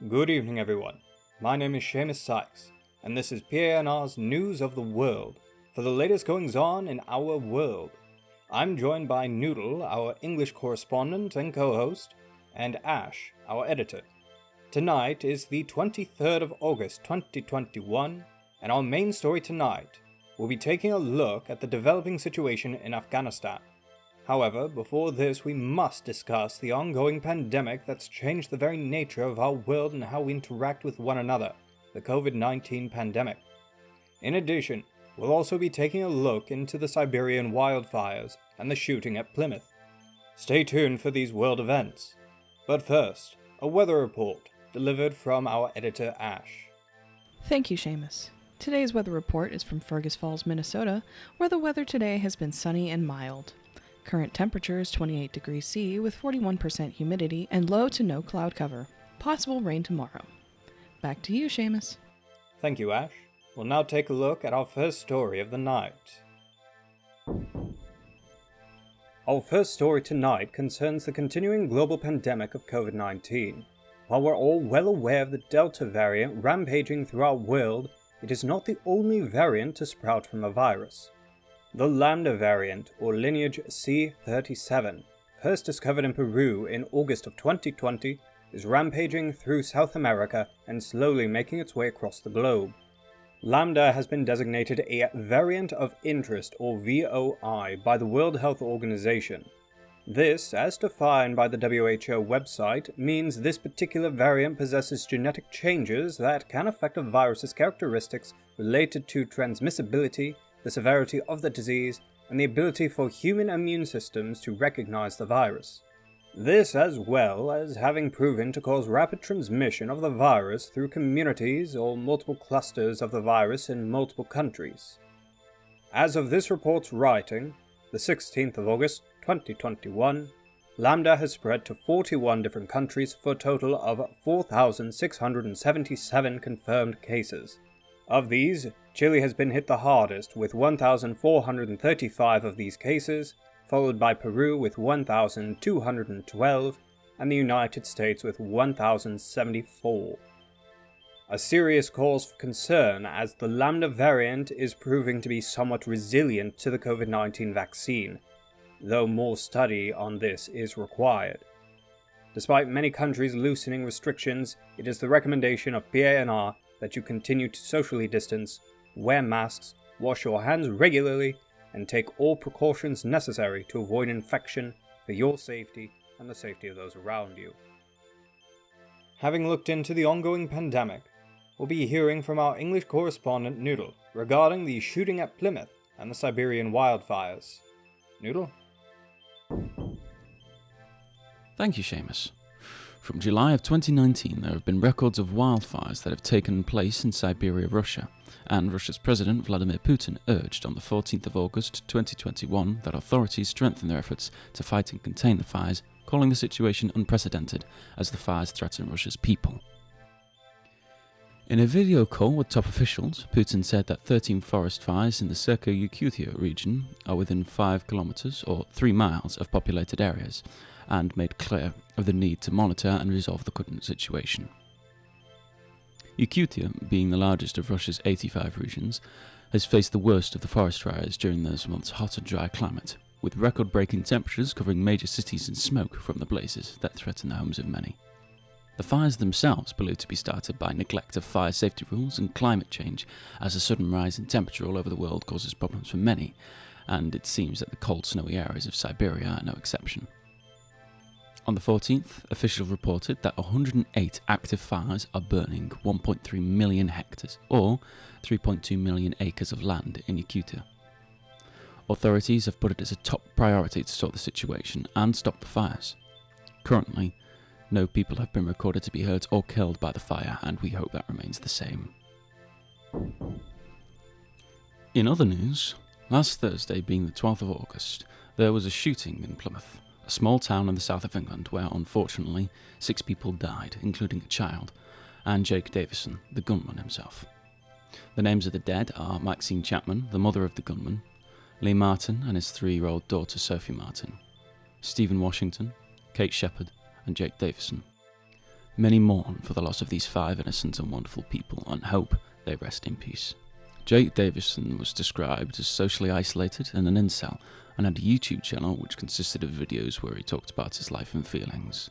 Good evening, everyone. My name is Seamus Sykes, and this is PANR's News of the World, for the latest goings-on in our world. I'm joined by Noodle, our English correspondent and co-host, and Ash, our editor. Tonight is the 23rd of August 2021, and our main story tonight will be taking a look at the developing situation in Afghanistan. However, before this, we must discuss the ongoing pandemic that's changed the very nature of our world and how we interact with one another, the COVID-19 pandemic. In addition, we'll also be taking a look into the Siberian wildfires and the shooting at Plymouth. Stay tuned for these world events. But first, a weather report delivered from our editor Ash. Thank you, Seamus. Today's weather report is from Fergus Falls, Minnesota, where the weather today has been sunny and mild. Current temperature is 28 degrees C with 41% humidity and low to no cloud cover. Possible rain tomorrow. Back to you, Seamus. Thank you, Ash. We'll now take a look at our first story of the night. Our first story tonight concerns the continuing global pandemic of COVID-19. While we're all well aware of the Delta variant rampaging through our world, it is not the only variant to sprout from the virus. The Lambda variant, or lineage C37, first discovered in Peru in August of 2020, is rampaging through South America and slowly making its way across the globe. Lambda has been designated a Variant of Interest, or VOI, by the World Health Organization. This, as defined by the WHO website, means this particular variant possesses genetic changes that can affect a virus's characteristics related to transmissibility, the severity of the disease, and the ability for human immune systems to recognize the virus. This, as well as having proven to cause rapid transmission of the virus through communities or multiple clusters of the virus in multiple countries. As of this report's writing, the 16th of August 2021, Lambda has spread to 41 different countries for a total of 4,677 confirmed cases. Of these, Chile has been hit the hardest with 1,435 of these cases, followed by Peru with 1,212, and the United States with 1,074. A serious cause for concern as the Lambda variant is proving to be somewhat resilient to the COVID-19 vaccine, though more study on this is required. Despite many countries loosening restrictions, it is the recommendation of PANR that you continue to socially distance, wear masks, wash your hands regularly, and take all precautions necessary to avoid infection for your safety and the safety of those around you. Having looked into the ongoing pandemic, we'll be hearing from our English correspondent Noodle regarding the shooting at Plymouth and the Siberian wildfires. Noodle? Thank you, Seamus. From July of 2019, there have been records of wildfires that have taken place in Siberia, Russia, and Russia's President Vladimir Putin urged on the 14th of August 2021 that authorities strengthen their efforts to fight and contain the fires, calling the situation unprecedented as the fires threaten Russia's people. In a video call with top officials, Putin said that 13 forest fires in the Yakutsk region are within 5 kilometers or 3 miles of populated areas, and made clear of the need to monitor and resolve the current situation. Yakutsk, being the largest of Russia's 85 regions, has faced the worst of the forest fires during this month's hot and dry climate, with record-breaking temperatures covering major cities in smoke from the blazes that threaten the homes of many. The fires themselves believed to be started by neglect of fire safety rules and climate change, as a sudden rise in temperature all over the world causes problems for many, and it seems that the cold, snowy areas of Siberia are no exception. On the 14th, officials reported that 108 active fires are burning 1.3 million hectares, or 3.2 million acres of land in Yakutsk. Authorities have put it as a top priority to sort the situation and stop the fires. Currently, no people have been recorded to be hurt or killed by the fire, and we hope that remains the same. In other news, last Thursday being the 12th of August, there was a shooting in Plymouth, a small town in the south of England where, unfortunately, 6 people died, including a child, and Jake Davison, the gunman himself. The names of the dead are Maxine Chapman, the mother of the gunman, Lee Martin and his 3-year-old daughter Sophie Martin, Stephen Washington, Kate Shepherd, and Jake Davison. Many mourn for the loss of these 5 innocent and wonderful people and hope they rest in peace. Jake Davison was described as socially isolated and an incel, and had a YouTube channel which consisted of videos where he talked about his life and feelings.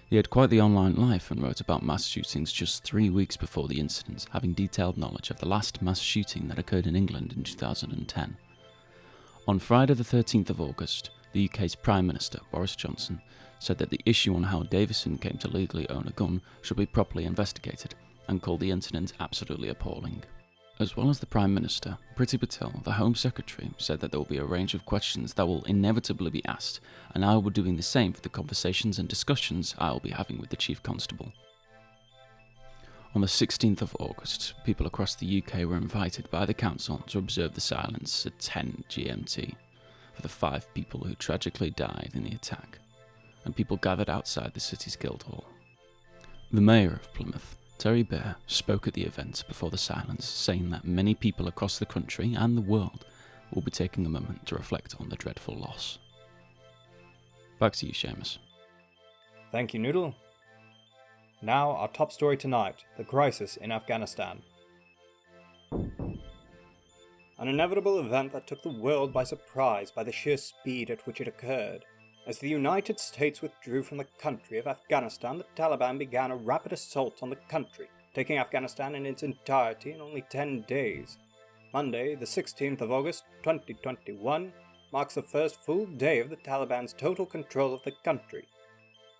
He had quite the online life and wrote about mass shootings just 3 weeks before the incident, having detailed knowledge of the last mass shooting that occurred in England in 2010. On Friday the 13th of August, the UK's Prime Minister, Boris Johnson, said that the issue on how Davison came to legally own a gun should be properly investigated, and called the incident absolutely appalling. As well as the Prime Minister, Priti Patel, the Home Secretary, said that there will be a range of questions that will inevitably be asked, and I will be doing the same for the conversations and discussions I will be having with the Chief Constable. On the 16th of August, people across the UK were invited by the Council to observe the silence at 10 GMT for the 5 people who tragically died in the attack, and people gathered outside the city's Guildhall. The Mayor of Plymouth, Terry Bear, spoke at the event before the silence, saying that many people across the country and the world will be taking a moment to reflect on the dreadful loss. Back to you, Seamus. Thank you, Noodle. Now, our top story tonight, the crisis in Afghanistan. An inevitable event that took the world by surprise by the sheer speed at which it occurred. As the United States withdrew from the country of Afghanistan, the Taliban began a rapid assault on the country, taking Afghanistan in its entirety in only 10 days. Monday, the 16th of August, 2021, marks the first full day of the Taliban's total control of the country.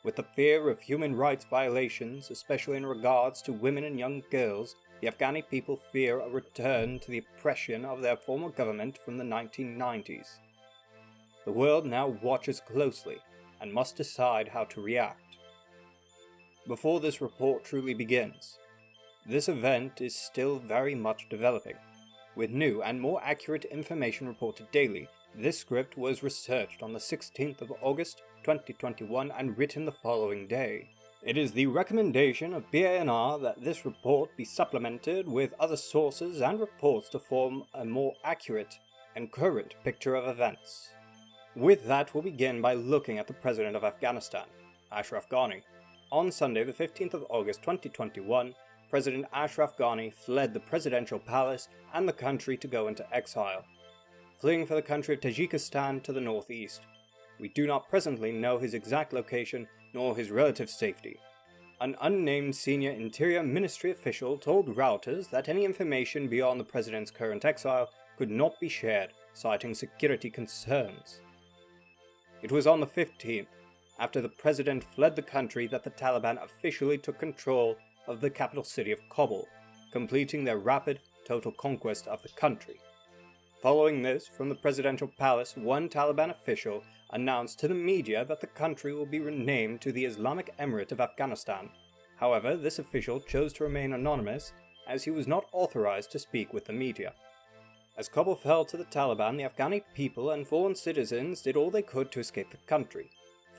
With the fear of human rights violations, especially in regards to women and young girls, the Afghani people fear a return to the oppression of their former government from the 1990s. The world now watches closely and must decide how to react. Before this report truly begins, this event is still very much developing. With new and more accurate information reported daily, this script was researched on the 16th of August 2021 and written the following day. It is the recommendation of PANR that this report be supplemented with other sources and reports to form a more accurate and current picture of events. With that, we'll begin by looking at the President of Afghanistan, Ashraf Ghani. On Sunday, the 15th of August 2021, President Ashraf Ghani fled the presidential palace and the country to go into exile, fleeing for the country of Tajikistan to the northeast. We do not presently know his exact location nor his relative safety. An unnamed senior Interior Ministry official told Reuters that any information beyond the president's current exile could not be shared, citing security concerns. It was on the 15th, after the president fled the country, that the Taliban officially took control of the capital city of Kabul, completing their rapid, total conquest of the country. Following this, from the presidential palace, one Taliban official announced to the media that the country will be renamed to the Islamic Emirate of Afghanistan. However, this official chose to remain anonymous, as he was not authorized to speak with the media. As Kabul fell to the Taliban, the Afghani people and foreign citizens did all they could to escape the country,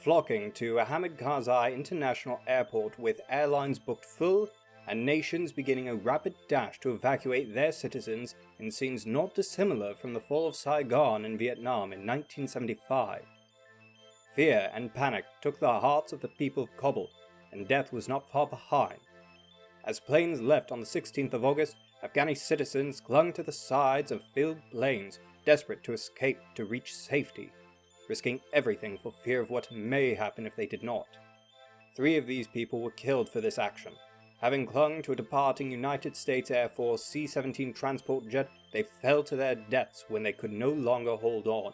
flocking to Hamid Karzai International Airport with airlines booked full and nations beginning a rapid dash to evacuate their citizens in scenes not dissimilar from the fall of Saigon in Vietnam in 1975. Fear and panic took the hearts of the people of Kabul, and death was not far behind. As planes left on the 16th of August, Afghani citizens clung to the sides of filled planes, desperate to escape to reach safety, risking everything for fear of what may happen if they did not. 3 of these people were killed for this action. Having clung to a departing United States Air Force C-17 transport jet, they fell to their deaths when they could no longer hold on.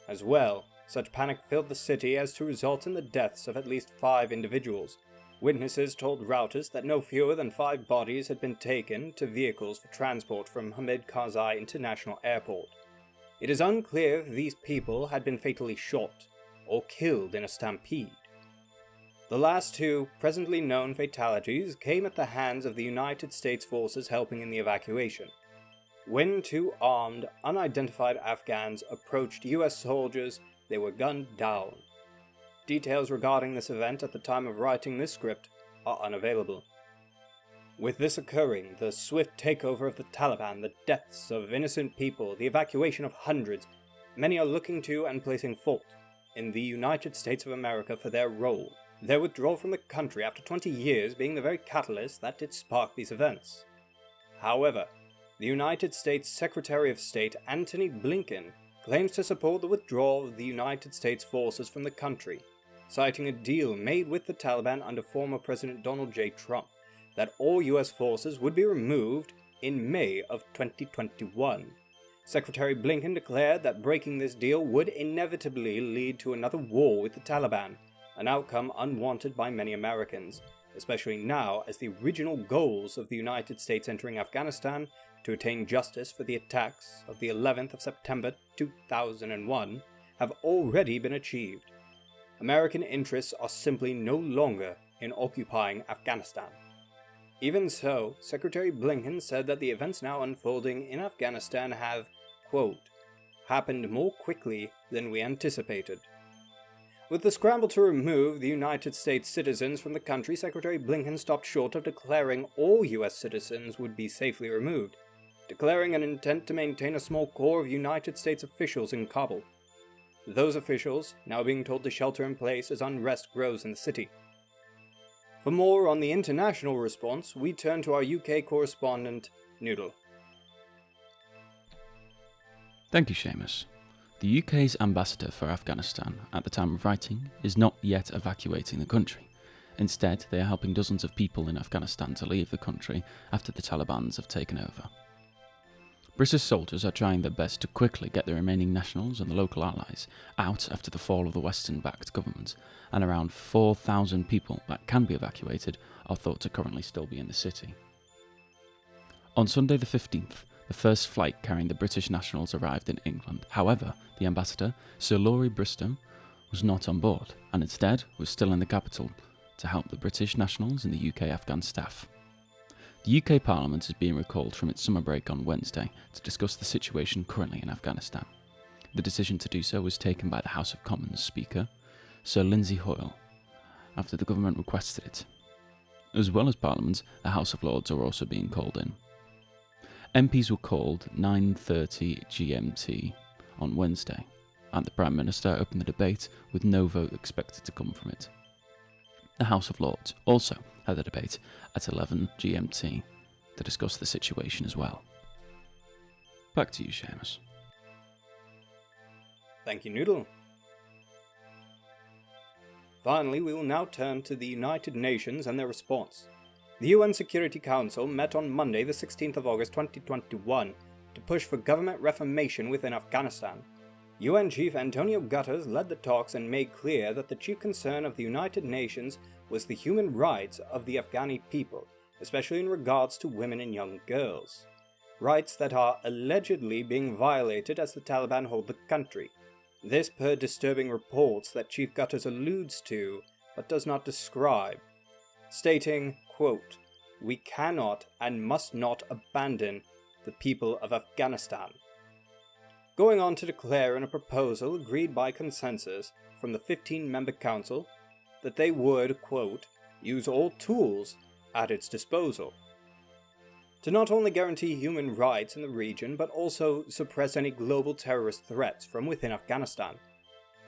As well, such panic filled the city as to result in the deaths of at least 5 individuals. Witnesses told Reuters that no fewer than 5 bodies had been taken to vehicles for transport from Hamid Karzai International Airport. It is unclear if these people had been fatally shot or killed in a stampede. The last 2 presently known fatalities came at the hands of the United States forces helping in the evacuation. When 2 armed, unidentified Afghans approached US soldiers, they were gunned down. Details regarding this event at the time of writing this script are unavailable. With this occurring, the swift takeover of the Taliban, the deaths of innocent people, the evacuation of hundreds, many are looking to and placing fault in the United States of America for their role their withdrawal from the country after 20 years being the very catalyst that did spark these events. However, the United States Secretary of State Antony Blinken claims to support the withdrawal of the United States forces from the country, citing a deal made with the Taliban under former President Donald J. Trump that all US forces would be removed in May of 2021. Secretary Blinken declared that breaking this deal would inevitably lead to another war with the Taliban, an outcome unwanted by many Americans, especially now as the original goals of the United States entering Afghanistan to attain justice for the attacks of the 11th of September 2001 have already been achieved. American interests are simply no longer in occupying Afghanistan. Even so, Secretary Blinken said that the events now unfolding in Afghanistan have, quote, happened more quickly than we anticipated. With the scramble to remove the United States citizens from the country, Secretary Blinken stopped short of declaring all US citizens would be safely removed, declaring an intent to maintain a small core of United States officials in Kabul. Those officials now being told to shelter in place as unrest grows in the city. For more on the international response, we turn to our UK correspondent, Noodle. Thank you, Seamus. The UK's ambassador for Afghanistan, at the time of writing, is not yet evacuating the country. Instead, they are helping dozens of people in Afghanistan to leave the country after the Taliban have taken over. British soldiers are trying their best to quickly get the remaining nationals and the local allies out after the fall of the Western-backed government, and around 4,000 people that can be evacuated are thought to currently still be in the city. On Sunday the 15th, the first flight carrying the British nationals arrived in England. However, the ambassador, Sir Laurie Bristow, was not on board, and instead was still in the capital to help the British nationals and the UK Afghan staff. The UK Parliament is being recalled from its summer break on Wednesday to discuss the situation currently in Afghanistan. The decision to do so was taken by the House of Commons Speaker, Sir Lindsay Hoyle, after the government requested it. As well as Parliament, the House of Lords are also being called in. MPs were called 9:30 GMT on Wednesday, and the Prime Minister opened the debate with no vote expected to come from it. The House of Lords also had a debate at 11 GMT to discuss the situation as well. Back to you, Seamus. Thank you, Noodle. Finally, we will now turn to the United Nations and their response. The UN Security Council met on Monday, the 16th of August 2021, to push for government reformation within Afghanistan. UN Chief Antonio Guterres led the talks and made clear that the chief concern of the United Nations was the human rights of the Afghani people, especially in regards to women and young girls. Rights that are allegedly being violated as the Taliban hold the country. This per disturbing reports that Chief Guterres alludes to, but does not describe, stating, quote, "We cannot and must not abandon the people of Afghanistan." Going on to declare in a proposal agreed by consensus from the 15-member council that they would, quote, "use all tools at its disposal," to not only guarantee human rights in the region but also suppress any global terrorist threats from within Afghanistan.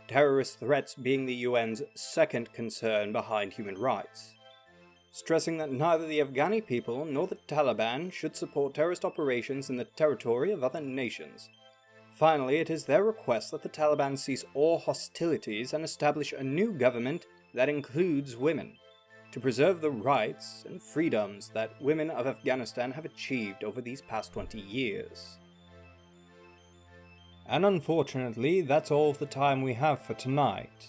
Terrorist threats being the UN's second concern behind human rights. Stressing that neither the Afghani people nor the Taliban should support terrorist operations in the territory of other nations. Finally, it is their request that the Taliban cease all hostilities and establish a new government that includes women, to preserve the rights and freedoms that women of Afghanistan have achieved over these past 20 years. And unfortunately, that's all of the time we have for tonight.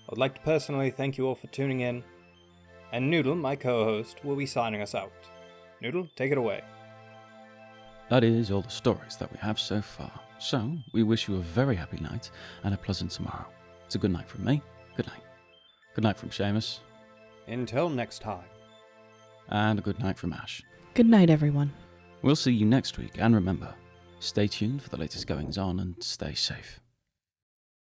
I would like to personally thank you all for tuning in, and Noodle, my co-host, will be signing us out. Noodle, take it away. That is all the stories that we have so far. So, we wish you a very happy night and a pleasant tomorrow. It's a good night from me. Good night. Good night from Seamus. Until next time. And a good night from Ash. Good night, everyone. We'll see you next week, and remember, stay tuned for the latest goings on and stay safe.